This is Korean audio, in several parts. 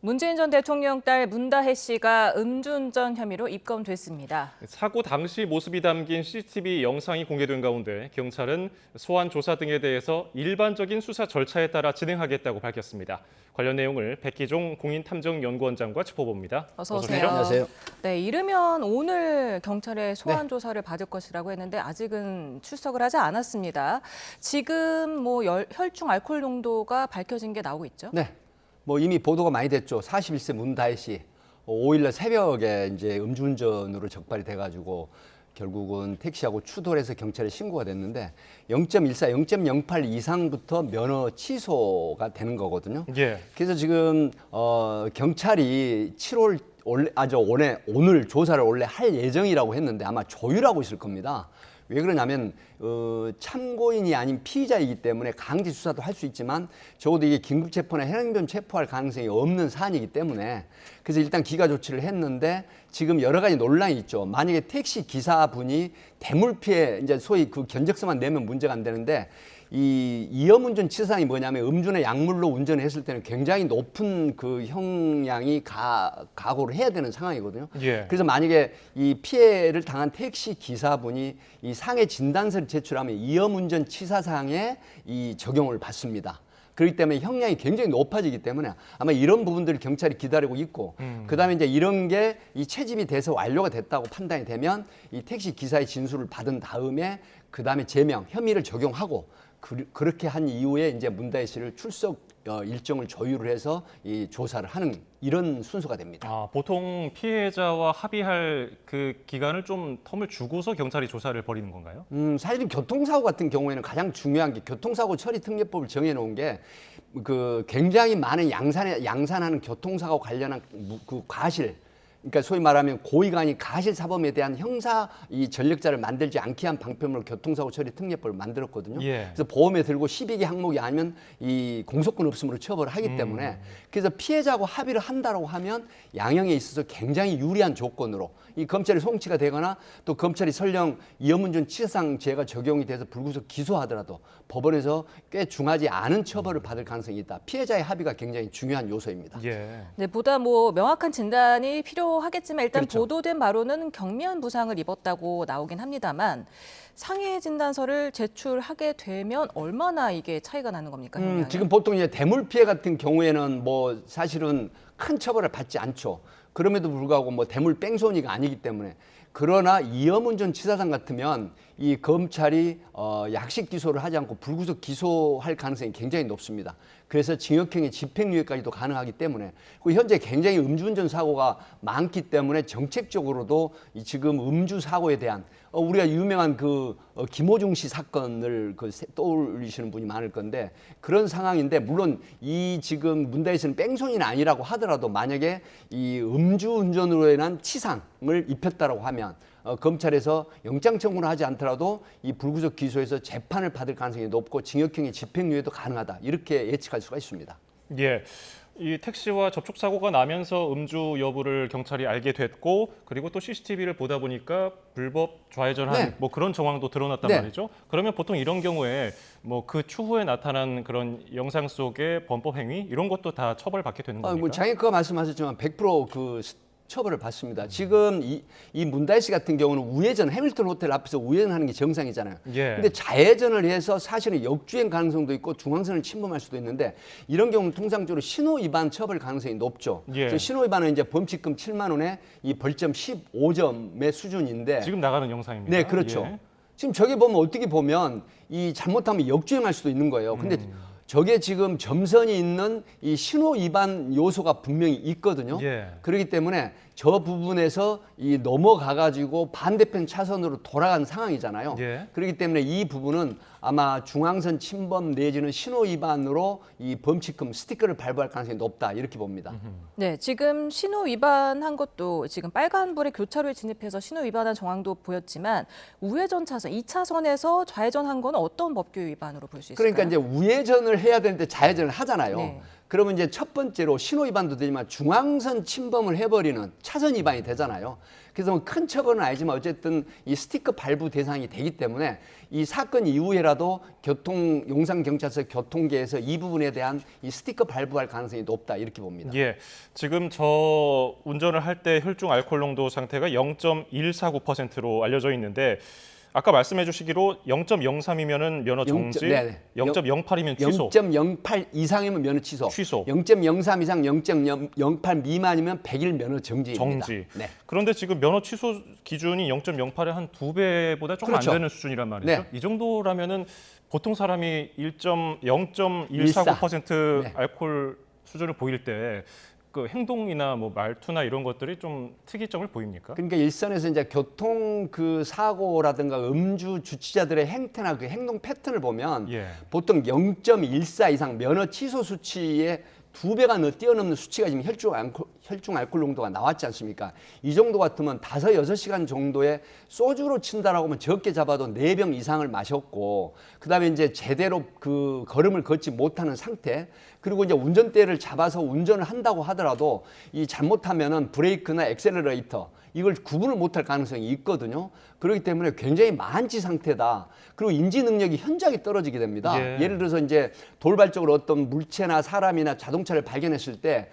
문재인 전 대통령 딸 문다혜 씨가 음주운전 혐의로 입건됐습니다. 사고 당시 모습이 담긴 CCTV 영상이 공개된 가운데 경찰은 소환 조사 등에 대해서 일반적인 수사 절차에 따라 진행하겠다고 밝혔습니다. 관련 내용을 백기종 공인탐정연구원장과 짚어봅니다. 어서 오세요. 안녕하세요. 네, 이르면 오늘 경찰에 소환 조사를 받을 것이라고 했는데 아직은 출석을 하지 않았습니다. 지금 혈중 알코올 농도가 밝혀진 게 나오고 있죠? 네. 이미 보도가 많이 됐죠. 41세 문다혜 씨 5일날 새벽에 이제 음주운전으로 적발이 돼가지고 결국은 택시하고 추돌해서 경찰에 신고가 됐는데 0.14, 0.08 이상부터 면허 취소가 되는 거거든요. 예. 그래서 지금 경찰이 7월 오늘 조사를 원래 할 예정이라고 했는데 아마 조율하고 있을 겁니다. 왜 그러냐면 참고인이 아닌 피의자이기 때문에 강제 수사도 할 수 있지만 적어도 이게 긴급체포나 현행범 체포할 가능성이 없는 사안이기 때문에 그래서 일단 기가 조치를 했는데 지금 여러 가지 논란이 있죠. 만약에 택시 기사분이 대물 피해 이제 소위 그 견적서만 내면 문제가 안 되는데 이 위험운전 치사상이 뭐냐면 음주나 약물로 운전을 했을 때는 굉장히 높은 그 형량이 각오를 해야 되는 상황이거든요. 예. 그래서 만약에 이 피해를 당한 택시 기사분이 이 상해 진단서를 제출하면 위험운전 치사상에 이 적용을 받습니다. 그렇기 때문에 형량이 굉장히 높아지기 때문에 아마 이런 부분들을 경찰이 기다리고 있고 그다음에 이제 이런 게 이 채집이 돼서 완료가 됐다고 판단이 되면 이 택시 기사의 진술을 받은 다음에 그다음에 제명 혐의를 적용하고 그렇게 한 이후에 이제 문다혜 씨를 출석 일정을 조율을 해서 이 조사를 하는 이런 순서가 됩니다. 보통 피해자와 합의할 그 기간을 좀 텀을 주고서 경찰이 조사를 벌이는 건가요? 사실은 교통사고 같은 경우에는 가장 중요한 게 교통사고 처리 특례법을 정해놓은 게 그 굉장히 많은 양산하는 교통사고 관련한 그 과실. 그러니까 소위 말하면 고의가 아닌 가실 사범에 대한 형사 이 전력자를 만들지 않게 한 방편으로 교통사고 처리 특례법을 만들었거든요. 예. 그래서 보험에 들고 12개 항목이 아니면 이 공소권 없음으로 처벌을 하기 때문에 그래서 피해자하고 합의를 한다라고 하면 양형에 있어서 굉장히 유리한 조건으로 이 검찰이 송치가 되거나 또 검찰이 설령 위험운전 치사상죄가 적용이 돼서 불구속 기소하더라도 법원에서 꽤 중하지 않은 처벌을 받을 가능성이 있다. 피해자의 합의가 굉장히 중요한 요소입니다. 예. 네, 보다 명확한 진단이 필요하겠지만 일단 그렇죠. 보도된 바로는 경미한 부상을 입었다고 나오긴 합니다만 상해 진단서를 제출하게 되면 얼마나 이게 차이가 나는 겁니까? 형량이? 지금 보통 이제 대물 피해 같은 경우에는 사실은 큰 처벌을 받지 않죠. 그럼에도 불구하고 대물 뺑소니가 아니기 때문에 그러나 위험운전 치사상 같으면 이 검찰이 약식 기소를 하지 않고 불구속 기소할 가능성이 굉장히 높습니다. 그래서 징역형의 집행유예까지도 가능하기 때문에 현재 굉장히 음주운전 사고가 많기 때문에 정책적으로도 지금 음주 사고에 대한 우리가 유명한 김호중 씨 사건을 떠올리시는 분이 많을 건데 그런 상황인데 물론 이 지금 문다혜 씨는 뺑소니는 아니라고 하더라도 만약에 이 음주운전으로 인한 치상을 입혔다라고 하면 검찰에서 영장 청구를 하지 않더라도 이 불구속 기소에서 재판을 받을 가능성이 높고 징역형의 집행유예도 가능하다 이렇게 예측할 수가 있습니다. 예. 이 택시와 접촉 사고가 나면서 음주 여부를 경찰이 알게 됐고 그리고 또 CCTV를 보다 보니까 불법 좌회전한 네. 그런 정황도 드러났단 네. 말이죠. 그러면 보통 이런 경우에 그 추후에 나타난 그런 영상 속의 범법 행위 이런 것도 다 처벌받게 되는 겁니까? 장애과가 말씀하셨지만 100% 처벌을 받습니다. 지금 이 문다혜 씨 같은 경우는 우회전 해밀턴 호텔 앞에서 우회전하는 게 정상이잖아요. 예. 근데 좌회전을 해서 사실은 역주행 가능성도 있고 중앙선을 침범할 수도 있는데 이런 경우는 통상적으로 신호 위반 처벌 가능성이 높죠. 예. 그래서 신호 위반은 이제 범칙금 7만 원에 이 벌점 15점의 수준인데 지금 나가는 영상입니다. 네, 그렇죠. 예. 지금 저게 어떻게 보면 이 잘못하면 역주행할 수도 있는 거예요. 근데 저게 지금 점선이 있는 이 신호 위반 요소가 분명히 있거든요. 예. 그렇기 때문에 저 부분에서 이 넘어가가지고 반대편 차선으로 돌아간 상황이잖아요. 예. 그렇기 때문에 이 부분은 아마 중앙선 침범 내지는 신호 위반으로 이 범칙금 스티커를 발부할 가능성이 높다 이렇게 봅니다. 네, 지금 신호 위반한 것도 지금 빨간불에 교차로에 진입해서 신호 위반한 정황도 보였지만 우회전 차선, 2차선에서 좌회전한 건 어떤 법규 위반으로 볼 수 있을까요? 그러니까 이제 우회전을 해야 되는데 좌회전을 하잖아요. 네. 그러면 이제 첫 번째로 신호 위반도 되지만 중앙선 침범을 해버리는 차선 위반이 되잖아요. 그래서 뭐 큰 처벌은 아니지만 어쨌든 이 스티커 발부 대상이 되기 때문에 이 사건 이후에라도 용산경찰서 교통계에서 이 부분에 대한 이 스티커 발부할 가능성이 높다 이렇게 봅니다. 예, 지금 저 운전을 할 때 혈중 알코올 농도 상태가 0.149%로 알려져 있는데 아까 말씀해 주시기로 0.03이면은 면허 정지, 0.08이면 취소. 0.08 이상이면 면허 취소. 0.03 이상 0.08 미만이면 100일 면허 정지입니다. 정지. 네. 그런데 지금 면허 취소 기준이 0.08의 한 2배보다 조금 그렇죠. 안 되는 수준이란 말이죠. 네. 이 정도라면은 보통 사람이 0.149% 네. 알코올 수준을 보일 때 그 행동이나 뭐 말투나 이런 것들이 좀 특이점을 보입니까? 그러니까 일선에서 이제 교통 그 사고라든가 음주 주치자들의 행태나 그 행동 패턴을 보면 예. 보통 0.14 이상 면허 취소 수치의 2배가 뛰어넘는 수치가 지금 혈중 알코올 농도가 나왔지 않습니까? 이 정도 같으면 5-6시간 정도의 소주로 친다라고 하면 적게 잡아도 4병 이상을 마셨고, 그다음에 이제 제대로 그 걸음을 걷지 못하는 상태, 그리고 이제 운전대를 잡아서 운전을 한다고 하더라도 이 잘못하면은 브레이크나 엑셀러레이터 이걸 구분을 못할 가능성이 있거든요. 그렇기 때문에 굉장히 만취 상태다. 그리고 인지 능력이 현저하게 떨어지게 됩니다. 예. 예를 들어서 이제 돌발적으로 어떤 물체나 사람이나 자동차를 발견했을 때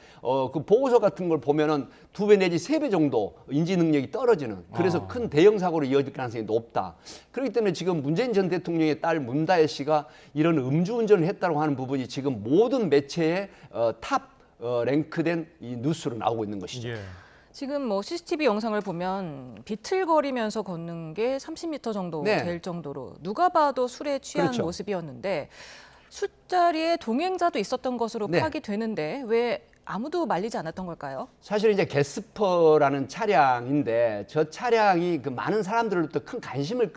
그 보고서 같은 걸 보면은 2배 내지 3배 정도 인지 능력이 떨어지는, 그래서 큰 대형 사고로 이어질 가능성이 높다. 그렇기 때문에 지금 문재인 전 대통령의 딸 문다혜 씨가 이런 음주운전을 했다고 하는 부분이 지금 모든 매체에 탑 랭크된 이 뉴스로 나오고 있는 것이죠. 예. 지금 뭐 CCTV 영상을 보면 비틀거리면서 걷는 게 30m 정도 네. 될 정도로 누가 봐도 술에 취한 그렇죠. 모습이었는데 술자리에 동행자도 있었던 것으로 네. 파악이 되는데 왜 아무도 말리지 않았던 걸까요? 사실 이제 게스퍼라는 차량인데 저 차량이 그 많은 사람들로부터 큰 관심을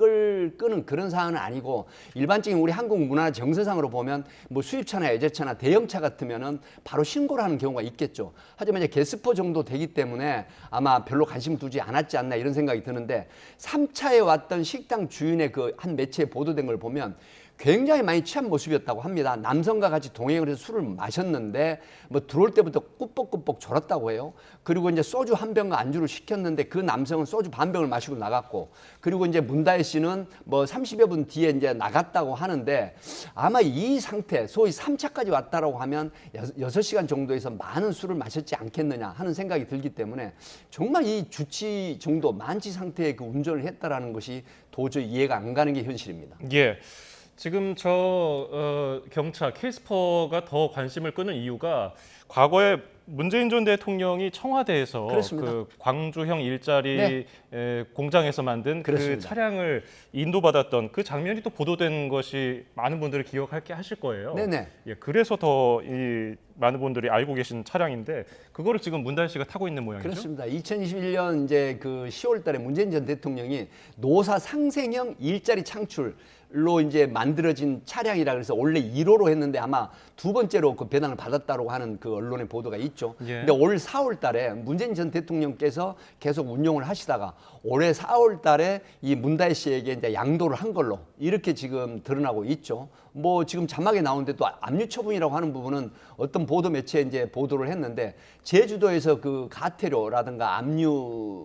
끄는 그런 사안은 아니고, 일반적인 우리 한국 문화 정서상으로 보면 뭐 수입차나 외제차나 대형차 같으면은 바로 신고를 하는 경우가 있겠죠. 하지만 이제 게스퍼 정도 되기 때문에 아마 별로 관심 두지 않았지 않나 이런 생각이 드는데, 3차에 왔던 식당 주인의 그 한 매체에 보도된 걸 보면 굉장히 많이 취한 모습이었다고 합니다. 남성과 같이 동행을 해서 술을 마셨는데 뭐 들어올 때부터 꾸벅꾸벅 졸았다고 해요. 그리고 이제 소주 한 병과 안주를 시켰는데 그 남성은 소주 반 병을 마시고 나갔고, 그리고 이제 문다혜 씨는 뭐 30여 분 뒤에 이제 나갔다고 하는데, 아마 이 상태, 소위 3차까지 왔다라고 하면 6시간 정도에서 많은 술을 마셨지 않겠느냐 하는 생각이 들기 때문에 정말 이 주치 정도 만취 상태의 그 운전을 했다라는 것이 도저히 이해가 안 가는 게 현실입니다. 예. 지금 경찰 캐스퍼가 더 관심을 끄는 이유가 과거에 문재인 전 대통령이 청와대에서 그렇습니다. 그 광주형 일자리 공장에서 만든 그렇습니다. 그 차량을 인도받았던 그 장면이 또 보도된 것이 많은 분들이 기억하게 하실 거예요. 네네. 예, 그래서 더 이 많은 분들이 알고 계신 차량인데 그거를 지금 문다혜 씨가 타고 있는 모양이죠. 그렇습니다. 2021년 이제 그 10월 달에 문재인 전 대통령이 노사 상생형 일자리 창출로 이제 만들어진 차량이라 그래서 원래 1호로 했는데 아마 두 번째로 그 배당을 받았다고 하는 그 언론의 보도가 있죠. 예. 근데 올 4월 달에 문재인 전 대통령께서 계속 운용을 하시다가 올해 4월 달에 이 문다혜 씨에게 이제 양도를 한 걸로 이렇게 지금 드러나고 있죠. 뭐 지금 자막에 나오는데 또 압류 처분이라고 하는 부분은 어떤 보도 매체에 이제 보도를 했는데, 제주도에서 그 가태료라든가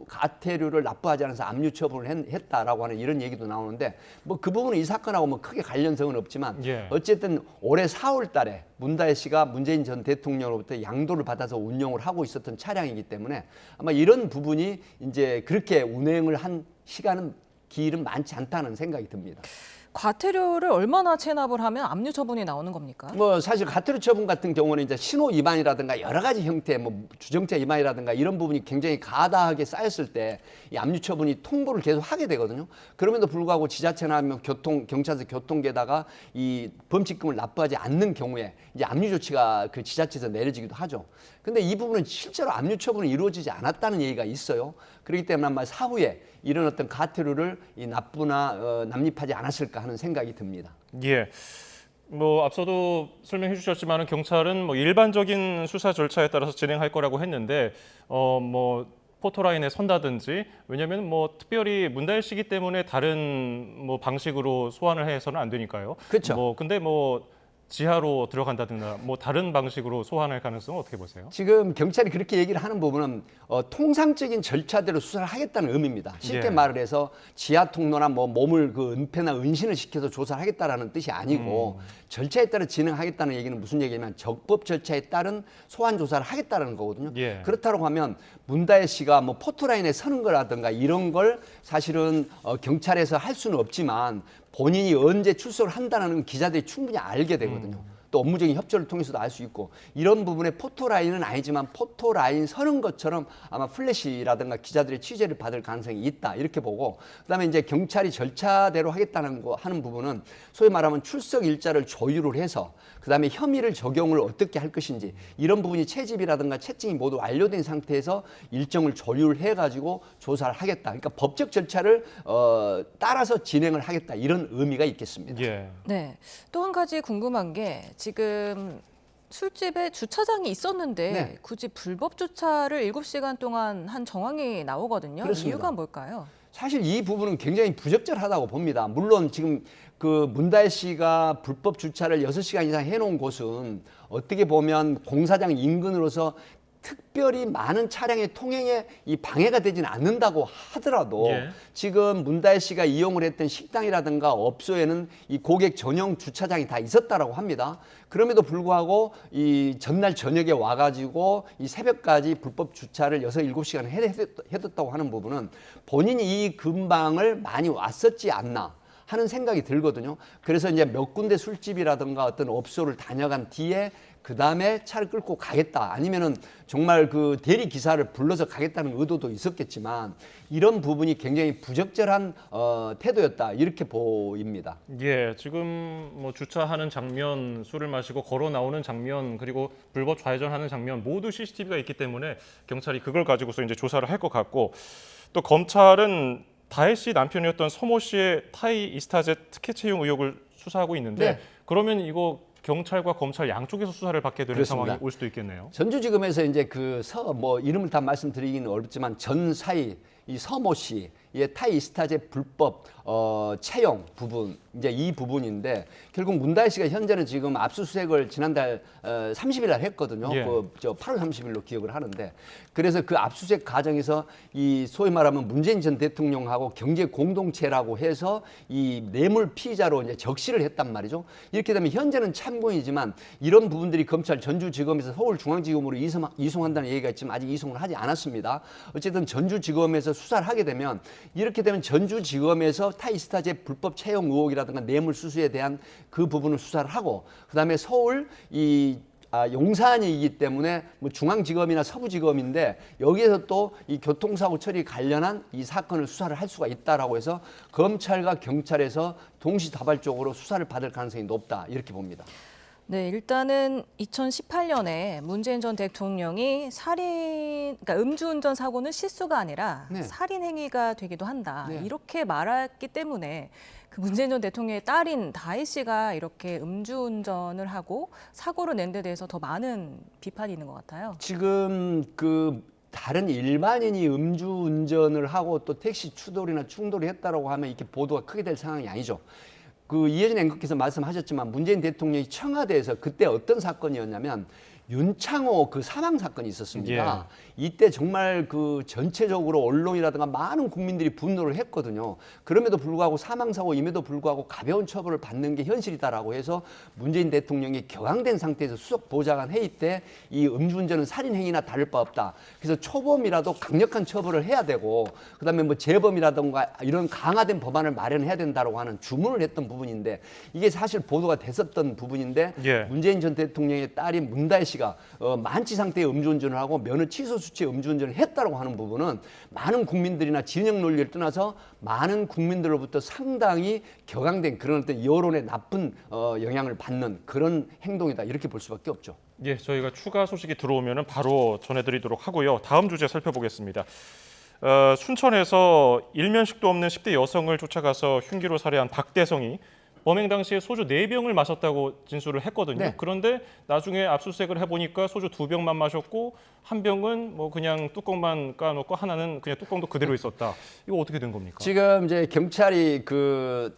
가태료를 납부하지 않아서 압류 처분을 했다라고 하는 이런 얘기도 나오는데, 뭐 그 부분은 이 사건하고 뭐 크게 관련성은 없지만 예. 어쨌든 올해 4월 달에 문다혜 씨가 문재인 전 대통령으로부터 양도를 받아서 운영을 하고 있었던 차량이기 때문에 아마 이런 부분이 이제 그렇게 운행을 한 기일은 많지 않다는 생각이 듭니다. 과태료를 얼마나 체납을 하면 압류 처분이 나오는 겁니까? 뭐 사실 가태료 처분 같은 경우는 이제 신호 위반이라든가 여러 가지 형태, 뭐 주정차 위반이라든가 이런 부분이 굉장히 가다하게 쌓였을 때 이 압류 처분이 통보를 계속 하게 되거든요. 그럼에도 불구하고 지자체나 뭐 경찰서 교통계에다가 이 범칙금을 납부하지 않는 경우에 이제 압류 조치가 그 지자체에서 내려지기도 하죠. 근데 이 부분은 실제로 압류 처분이 이루어지지 않았다는 얘기가 있어요. 그렇기 때문에 아마 사후에 이런 어떤 가태료를 이 납부나 납입하지 않았을까 하는 생각이 듭니다. 예. 뭐 앞서도 설명해 주셨지만 경찰은 뭐 일반적인 수사 절차에 따라서 진행할 거라고 했는데 뭐 포토라인에 선다든지, 왜냐하면 뭐 특별히 문다혜 씨기 때문에 다른 뭐 방식으로 소환을 해서는 안 되니까요. 그렇죠. 뭐 근데 뭐 지하로 들어간다든가 뭐 다른 방식으로 소환할 가능성은 어떻게 보세요? 지금 경찰이 그렇게 얘기를 하는 부분은 통상적인 절차대로 수사를 하겠다는 의미입니다. 쉽게 예. 말을 해서 지하 통로나 뭐 몸을 그 은폐나 은신을 시켜서 조사를 하겠다라는 뜻이 아니고 절차에 따라 진행하겠다는 얘기는 무슨 얘기냐면 적법 절차에 따른 소환 조사를 하겠다는 거거든요. 예. 그렇다고 하면 문다혜 씨가 뭐 포토라인에 서는 거라든가 이런 걸 사실은 경찰에서 할 수는 없지만 본인이 언제 출석을 한다는 건 기자들이 충분히 알게 되거든요. 또 업무적인 협조를 통해서도 알 수 있고 이런 부분에 포토라인은 아니지만 포토라인 서는 것처럼 아마 플래시라든가 기자들의 취재를 받을 가능성이 있다 이렇게 보고 그다음에 이제 경찰이 절차대로 하겠다는 거 하는 부분은 소위 말하면 출석 일자를 조율을 해서 그다음에 혐의를 적용을 어떻게 할 것인지 이런 부분이 채집이라든가 채증이 모두 완료된 상태에서 일정을 조율해 가지고 조사를 하겠다. 그러니까 법적 절차를 따라서 진행을 하겠다 이런 의미가 있겠습니다. 예. 네. 또 한 가지 궁금한 게 지금 술집에 주차장이 있었는데 네. 굳이 불법 주차를 7시간 동안 한 정황이 나오거든요. 그렇습니다. 이유가 뭘까요? 사실 이 부분은 굉장히 부적절하다고 봅니다. 물론 지금 그 문다혜 씨가 불법 주차를 6시간 이상 해놓은 곳은 어떻게 보면 공사장 인근으로서 특별히 많은 차량의 통행에 이 방해가 되지는 않는다고 하더라도 예. 지금 문다혜 씨가 이용을 했던 식당이라든가 업소에는 이 고객 전용 주차장이 다 있었다라고 합니다. 그럼에도 불구하고 이 전날 저녁에 와가지고 이 새벽까지 불법 주차를 6, 7시간 해뒀다고 하는 부분은 본인이 이 근방을 많이 왔었지 않나 하는 생각이 들거든요. 그래서 이제 몇 군데 술집이라든가 어떤 업소를 다녀간 뒤에 그 다음에 차를 끌고 가겠다. 아니면은 정말 그 대리 기사를 불러서 가겠다는 의도도 있었겠지만 이런 부분이 굉장히 부적절한 태도였다. 이렇게 보입니다. 예, 지금 뭐 주차하는 장면, 술을 마시고 걸어 나오는 장면, 그리고 불법 좌회전하는 장면 모두 CCTV가 있기 때문에 경찰이 그걸 가지고서 이제 조사를 할 것 같고 또 검찰은 다혜 씨 남편이었던 서모 씨의 타이 이스타젯 특혜 채용 의혹을 수사하고 있는데 네. 그러면 이거 경찰과 검찰 양쪽에서 수사를 받게 되는 그렇습니다. 상황이 올 수도 있겠네요. 전주지검에서 이제 뭐 이름을 다 말씀드리기는 어렵지만 전사이 이 서모 씨의 타이 이스타젯 불법 채용 부분 이제 이 부분인데 결국 문다혜 씨가 현재는 지금 압수수색을 지난달 30일 날 했거든요. 예. 저 8월 30일로 기억을 하는데 그래서 그 압수수색 과정에서 이 소위 말하면 문재인 전 대통령하고 경제 공동체라고 해서 이 뇌물 피의자로 이제 적시를 했단 말이죠. 이렇게 되면 현재는 참고인이지만 이런 부분들이 검찰 전주지검에서 서울중앙지검으로 이송한다는 얘기가 있지만 아직 이송을 하지 않았습니다. 어쨌든 전주지검에서 수사를 하게 되면 이렇게 되면 전주지검에서 타이스타제 불법 채용 의혹이라든가 뇌물수수에 대한 그 부분을 수사를 하고 그다음에 서울 용산이기 때문에 뭐 중앙지검이나 서부지검인데 여기에서 또 이 교통사고 처리 관련한 이 사건을 수사를 할 수가 있다라고 해서 검찰과 경찰에서 동시다발적으로 수사를 받을 가능성이 높다 이렇게 봅니다. 네, 일단은 2018년에 문재인 전 대통령이 그러니까 음주운전 사고는 실수가 아니라 네. 살인 행위가 되기도 한다. 네. 이렇게 말했기 때문에 그 문재인 전 대통령의 딸인 다혜 씨가 이렇게 음주운전을 하고 사고를 낸 데 대해서 더 많은 비판이 있는 것 같아요. 지금 그 다른 일반인이 음주운전을 하고 또 택시 추돌이나 충돌을 했다라고 하면 이렇게 보도가 크게 될 상황이 아니죠. 그 이혜진 앵커께서 말씀하셨지만 문재인 대통령이 청와대에서 그때 어떤 사건이었냐면 윤창호 그 사망 사건이 있었습니다. 이때 정말 그 전체적으로 언론이라든가 많은 국민들이 분노를 했거든요. 그럼에도 불구하고 사망사고임에도 불구하고 가벼운 처벌을 받는 게 현실이다라고 해서 문재인 대통령이 격앙된 상태에서 수석 보좌관 회의 때 이 음주운전은 살인행위나 다를 바 없다. 그래서 초범이라도 강력한 처벌을 해야 되고 그다음에 뭐 재범이라든가 이런 강화된 법안을 마련해야 된다고 하는 주문을 했던 부분인데 이게 사실 보도가 됐었던 부분인데 예. 문재인 전 대통령의 딸인 문다혜 씨가 만취 상태의 음주운전을 하고 면허 취소 수치의 음주운전을 했다고 하는 부분은 많은 국민들이나 진영 논리를 떠나서 많은 국민들로부터 상당히 격앙된 그런 어떤 여론의 나쁜 영향을 받는 그런 행동이다 이렇게 볼 수밖에 없죠. 예, 저희가 추가 소식이 들어오면 바로 전해드리도록 하고요. 다음 주제 살펴보겠습니다. 순천에서 일면식도 없는 10대 여성을 쫓아가서 흉기로 살해한 박대성이 범행 당시에 소주 4병을 마셨다고 진술을 했거든요. 네. 그런데 나중에 압수수색을 해보니까 소주 2병만 마셨고 한 병은 뭐 그냥 뚜껑만 까놓고 하나는 그냥 뚜껑도 그대로 있었다. 이거 어떻게 된 겁니까? 지금 이제 경찰이 그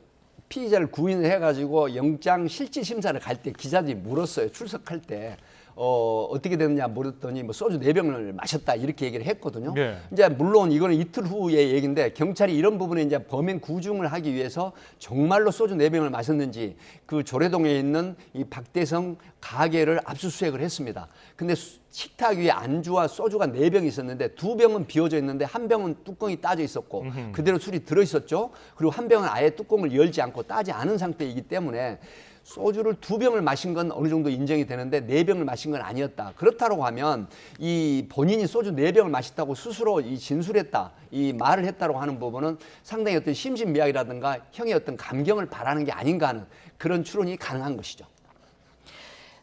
피의자를 구인을 해가지고 영장 실질 심사를 갈 때 기자들이 물었어요. 출석할 때. 어떻게 됐느냐 물었더니 뭐 소주 4병을 마셨다 이렇게 얘기를 했거든요. 네. 이제 물론 이거는 이틀 후의 얘기인데 경찰이 이런 부분에 이제 범행 구중을 하기 위해서 정말로 소주 4병을 마셨는지 그 조례동에 있는 이 박대성 가게를 압수수색을 했습니다. 근데 식탁 위에 안주와 소주가 4병이 있었는데 2병은 비워져 있는데 1병은 뚜껑이 따져 있었고 그대로 술이 들어 있었죠. 그리고 1병은 아예 뚜껑을 열지 않고 따지 않은 상태이기 때문에 소주를 2병을 마신 건 어느 정도 인정이 되는데 4병을 마신 건 아니었다. 그렇다고 하면 이 본인이 소주 4병을 마셨다고 스스로 이 진술했다, 이 말을 했다고 하는 부분은 상당히 어떤 심신미약이라든가 형의 어떤 감경을 바라는 게 아닌가 하는 그런 추론이 가능한 것이죠.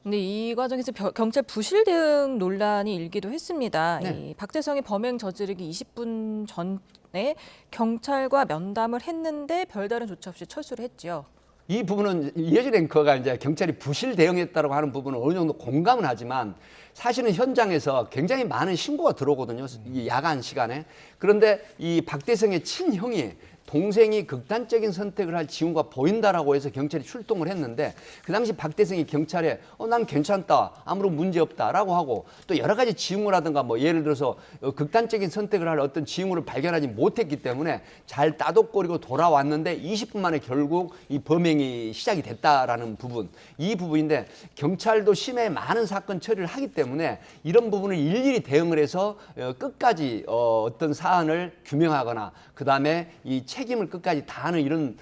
근데 이 과정에서 경찰 부실 대응 논란이 일기도 했습니다. 네. 이 박대성이 범행 저지르기 20분 전에 경찰과 면담을 했는데 별다른 조치 없이 철수를 했지요. 이 부분은 이혜진 앵커가 이제 경찰이 부실 대응했다고 하는 부분은 어느 정도 공감은 하지만 사실은 현장에서 굉장히 많은 신고가 들어오거든요. 이 야간 시간에. 그런데 이 박대성의 친형이 동생이 극단적인 선택을 할 징후가 보인다라고 해서 경찰이 출동을 했는데 그 당시 박대성이 경찰에 난 괜찮다, 아무런 문제 없다라고 하고 또 여러 가지 징후라든가 뭐 예를 들어서 극단적인 선택을 할 어떤 징후를 발견하지 못했기 때문에 잘 따독거리고 돌아왔는데 20분 만에 결국 이 범행이 시작이 됐다라는 부분, 이 부분인데 경찰도 심야에 많은 사건 처리를 하기 때문에 이런 부분을 일일이 대응을 해서 끝까지 어떤 사안을 규명하거나 그 다음에 이 책임을 끝까지 다하는 이런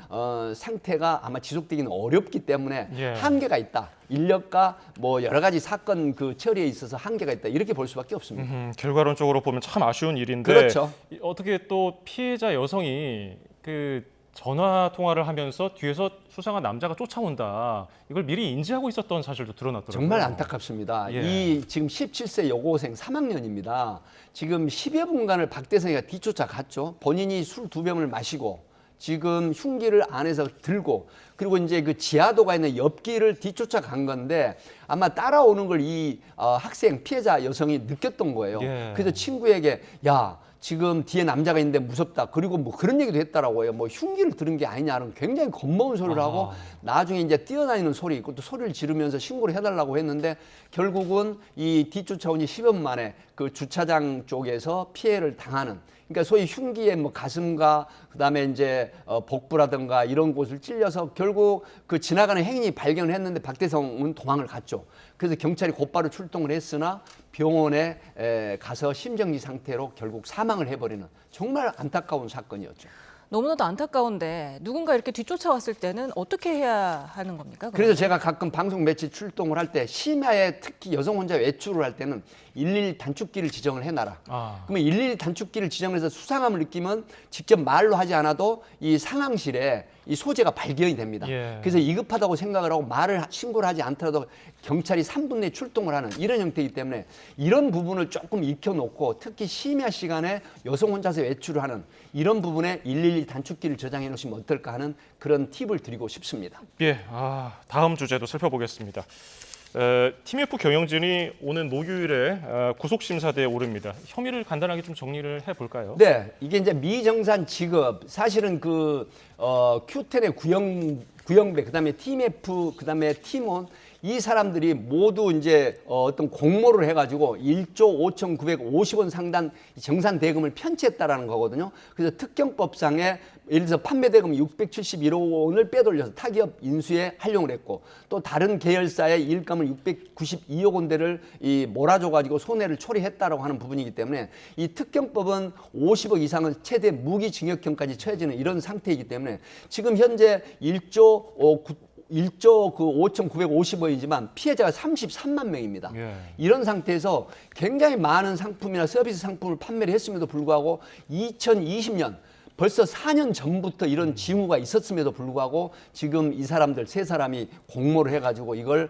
상태가 아마 지속되기는 어렵기 때문에 예. 한계가 있다. 인력과 뭐 여러 가지 사건 그 처리에 있어서 한계가 있다. 이렇게 볼 수밖에 없습니다. 결과론적으로 보면 참 아쉬운 일인데 그렇죠. 어떻게 또 피해자 여성이 그 전화 통화를 하면서 뒤에서 수상한 남자가 쫓아온다. 이걸 미리 인지하고 있었던 사실도 드러났더라고요. 정말 안타깝습니다. 예. 이 지금 17세 여고생 3학년입니다. 지금 10여 분간을 박대성이가 뒤쫓아 갔죠. 본인이 술 2병을 마시고 지금 흉기를 안에서 들고 그리고 이제 그 지하도가 있는 옆길을 뒤쫓아 간 건데 아마 따라오는 걸 이 학생 피해자 여성이 느꼈던 거예요. 예. 그래서 친구에게 야 지금 뒤에 남자가 있는데 무섭다. 그리고 뭐 그런 얘기도 했다라고 해요. 뭐 흉기를 들은 게 아니냐는 굉장히 겁먹은 소리를 하고 나중에 이제 뛰어다니는 소리 있고 또 소리를 지르면서 신고를 해달라고 했는데 결국은 이 뒤쫓아온 지 10여 분 만에 그 주차장 쪽에서 피해를 당하는 그러니까 소위 흉기의 뭐 가슴과 그다음에 이제 복부라든가 이런 곳을 찔려서 결국 그 지나가는 행인이 발견을 했는데 박대성은 도망을 갔죠. 그래서 경찰이 곧바로 출동을 했으나 병원에 가서 심정지 상태로 결국 사망을 해버리는 정말 안타까운 사건이었죠. 너무나도 안타까운데 누군가 이렇게 뒤쫓아왔을 때는 어떻게 해야 하는 겁니까? 그래서 제가 가끔 방송 매체 출동을 할 때 심야에 특히 여성 혼자 외출을 할 때는 112 단축키를 지정을 해놔라. 그러면 112 단축키를 지정해서 수상함을 느끼면 직접 말로 하지 않아도 이 상황실에 이 소재가 발견이 됩니다. 예. 그래서 이급하다고 생각을 하고 신고를 하지 않더라도 경찰이 3분 내에 출동을 하는 이런 형태이기 때문에 이런 부분을 조금 익혀놓고 특히 심야 시간에 여성 혼자서 외출을 하는 이런 부분에 112 단축키를 저장해 놓으시면 어떨까 하는 그런 팁을 드리고 싶습니다. 예, 다음 주제도 살펴보겠습니다. TMF 경영진이 오는 목요일에 구속심사대에 오릅니다. 혐의를 간단하게 좀 정리를 해볼까요? 네, 이게 이제 미정산 직업 사실은 그 Q10의 구영배 그다음에 TMF 그다음에 팀원 이 사람들이 모두 이제 어떤 공모를 해가지고 1조 5,950원 상당 정산 대금을 편취했다라는 거거든요. 그래서 특경법상에 예를 들어서 판매 대금 671억 원을 빼돌려서 타기업 인수에 활용을 했고 또 다른 계열사의 일감을 692억 원대를 몰아줘가지고 손해를 초래했다라고 하는 부분이기 때문에 이 특경법은 50억 이상은 최대 무기징역형까지 처해지는 이런 상태이기 때문에 지금 현재 1조 그 5,950원이지만 피해자가 33만 명입니다. 예. 이런 상태에서 굉장히 많은 상품이나 서비스 상품을 판매를 했음에도 불구하고 2020년 벌써 4년 전부터 이런 징후가 있었음에도 불구하고 지금 이 사람들 세 사람이 공모를 해가지고 이걸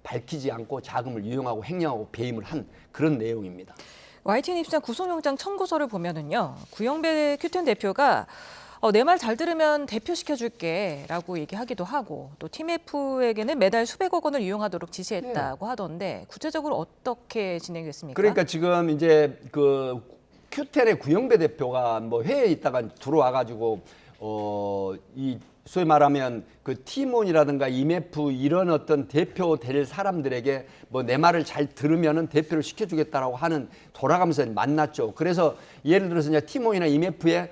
밝히지 않고 자금을 유용하고 횡령하고 배임을 한 그런 내용입니다. YTN 입수한 구속영장 청구서를 보면은요, 구영배 큐텐 대표가 내 말 잘 들으면 대표시켜줄게 라고 얘기하기도 하고 또 TMF에게는 매달 수백억 원을 이용하도록 지시했다고 하던데 구체적으로 어떻게 진행됐습니까? 그러니까 지금 이제 그 Q10의 구영배 대표가 뭐 회의에 있다가 들어와가지고 이 소위 말하면 그 티몬이라든가 IMF 이런 어떤 대표 될 사람들에게 뭐 내 말을 잘 들으면은 대표를 시켜주겠다라고 하는 돌아가면서 만났죠. 그래서 예를 들어서 이제 티몬이나 IMF에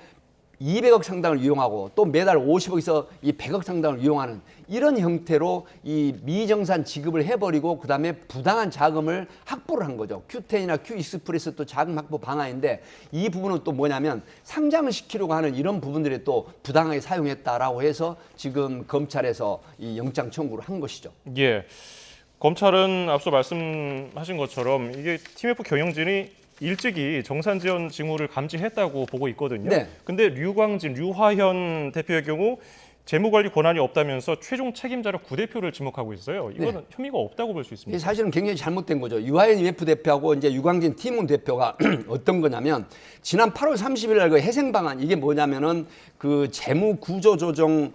200억 상당을 이용하고 또 매달 50억에서 이 100억 상당을 이용하는 이런 형태로 이 미정산 지급을 해버리고 그다음에 부당한 자금을 확보를 한 거죠. Q10이나 Q익스프레스 또 자금 확보 방안인데 이 부분은 또 뭐냐면 상장을 시키려고 하는 이런 부분들이 또 부당하게 사용했다라고 해서 지금 검찰에서 이 영장 청구를 한 것이죠. 예. 검찰은 앞서 말씀하신 것처럼 이게 TMF 경영진이 일찍이 정산지원 징후를 감지했다고 보고 있거든요. 네. 근데 류광진, 류화현 대표의 경우 재무관리 권한이 없다면서 최종 책임자로 구대표를 지목하고 있어요. 이거는 혐의가 없다고 볼 수 있습니다. 이게 사실은 굉장히 잘못된 거죠. 유하연 IMF 대표하고 이제 유광진 티몬 대표가 어떤 거냐면 지난 8월 30일 날 그 해생 방안 이게 뭐냐면은 그 재무 구조 조정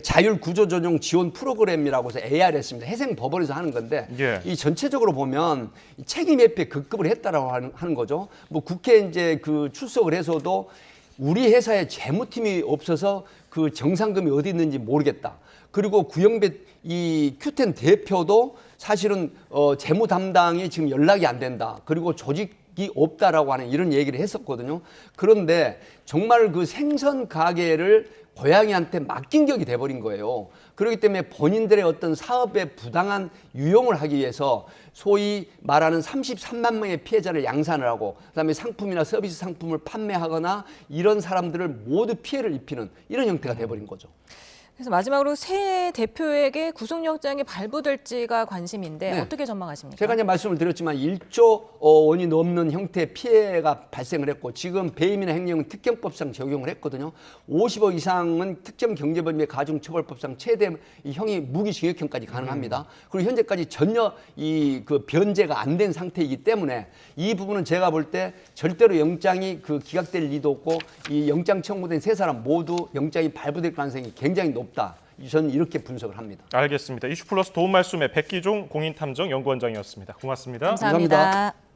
자율 구조 조정 지원 프로그램이라고 해서 ARS입니다. 해생 법원에서 하는 건데 예. 이 전체적으로 보면 책임 회피에 급급을 했다라고 하는 거죠. 뭐 국회 이제 그 출석을 해서도 우리 회사에 재무팀이 없어서 그 정상금이 어디 있는지 모르겠다. 그리고 구영배 이 Q10 대표도 사실은 재무 담당이 지금 연락이 안 된다. 그리고 조직이 없다라고 하는 이런 얘기를 했었거든요. 그런데 정말 그 생선 가게를 고양이한테 맡긴 격이 돼버린 거예요. 그렇기 때문에 본인들의 어떤 사업에 부당한 유용을 하기 위해서 소위 말하는 33만 명의 피해자를 양산을 하고 그다음에 상품이나 서비스 상품을 판매하거나 이런 사람들을 모두 피해를 입히는 이런 형태가 돼버린 거죠. 그래서 마지막으로 새 대표에게 구속영장이 발부될지가 관심인데 네. 어떻게 전망하십니까? 제가 이제 말씀을 드렸지만 1조 원이 넘는 형태의 피해가 발생을 했고 지금 배임이나 횡령은 특경법상 적용을 했거든요. 50억 이상은 특정경제범죄 가중처벌법상 최대 이 형이 무기징역형까지 가능합니다. 그리고 현재까지 전혀 이 그 변제가 안 된 상태이기 때문에 이 부분은 제가 볼 때 절대로 영장이 그 기각될 리도 없고 이 영장 청구된 세 사람 모두 영장이 발부될 가능성이 굉장히 높다. 저는 이렇게 분석을 합니다. 알겠습니다. 이슈플러스 도움 말씀에 백기종 공인탐정연구원장이었습니다. 고맙습니다. 감사합니다.